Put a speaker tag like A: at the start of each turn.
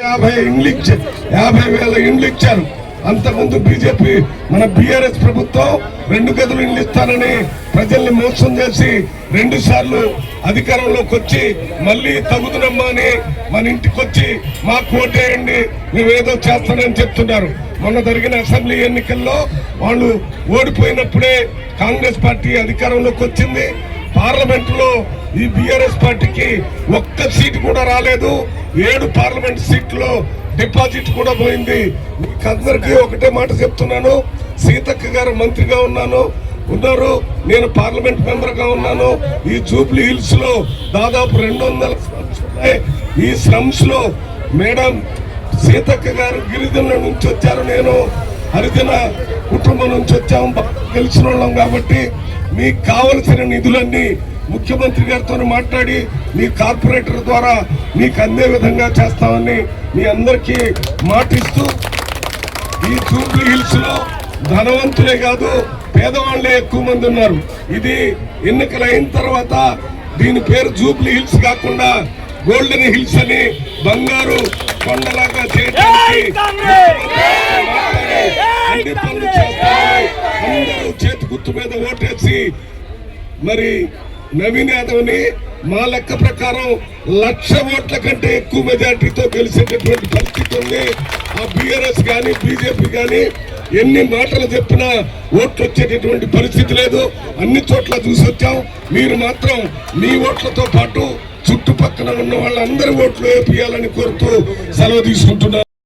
A: 50,000 ఇండ్లు ఇచ్చారు. అంతకుముందు బీజేపీ మన బీఆర్ఎస్ ప్రభుత్వం 2 గదులు ఇండ్లు ఇస్తానని ప్రజల్ని మోసం చేసి 2 సార్లు అధికారంలోకి వచ్చి మళ్ళీ తగుదునమ్మా అని మన ఇంటికి వచ్చి మాకు ఓటేయండి మేమేదో చేస్తానని చెప్తున్నారు. మొన్న జరిగిన అసెంబ్లీ ఎన్నికల్లో వాళ్ళు ఓడిపోయినప్పుడే కాంగ్రెస్ పార్టీ అధికారంలోకి వచ్చింది. పార్లమెంట్ లో ఈ బీఆర్ఎస్ పార్టీకి ఒక్క సీటు కూడా రాలేదు. 7 పార్లమెంట్ సీట్లో డిపాజిట్ కూడా పోయింది. మీకందరికీ ఒకటే మాట చెప్తున్నాను, సీతక్క గారు మంత్రిగా ఉన్నారు, నేను పార్లమెంట్ మెంబర్ గా ఉన్నాను. ఈ జూబ్లీ హిల్స్ లో దాదాపు 200 స్లమ్స్ ఉన్నాయి. ఈ స్లమ్స్ లో మేడం సీతక్క గారు గిరిజనుల నుంచి వచ్చారు, నేను హరిజన కుటుంబం నుంచి వచ్చాము, తెలిసిన వాళ్ళం. కాబట్టి మీకు కావలసిన నిధులన్నీ ముఖ్యమంత్రి గారితో మాట్లాడి మీ కార్పొరేటర్ ద్వారా మీకు అందే విధంగా చేస్తామని మీ అందరికీ మాటిస్తూ, ఈ జూబ్లీ హిల్స్ లో ధనవంతులే కాదు పేదవాళ్లే ఎక్కువ మంది ఉన్నారు. ఇది ఎన్నికలు అయిన తర్వాత దీని పేరు జూబ్లీ హిల్స్ కాకుండా గోల్డెన్ హిల్స్ అని బంగారు కొండలాగా చేయడానికి అన్ని పనులు చేస్తామని అందరూ చేతి గుర్తు మీద ఓటేసి మరి నవీన్ యాదవ్ని మా లెక్క ప్రకారం 1,00,000 ఓట్ల కంటే ఎక్కువ మెజార్టీతో గెలిచేటటువంటి పరిస్థితి ఉంది. ఆ బీఆర్ఎస్ కానీ బీజేపీ కానీ ఎన్ని మాటలు చెప్పినా ఓట్లు వచ్చేటటువంటి పరిస్థితి లేదు. అన్ని చోట్ల చూసి వచ్చాం. మీరు మాత్రం మీ ఓట్లతో పాటు చుట్టుపక్కల ఉన్న వాళ్ళందరి ఓట్లు వేపియాలని కోరుతూ సెలవు తీసుకుంటున్నారు.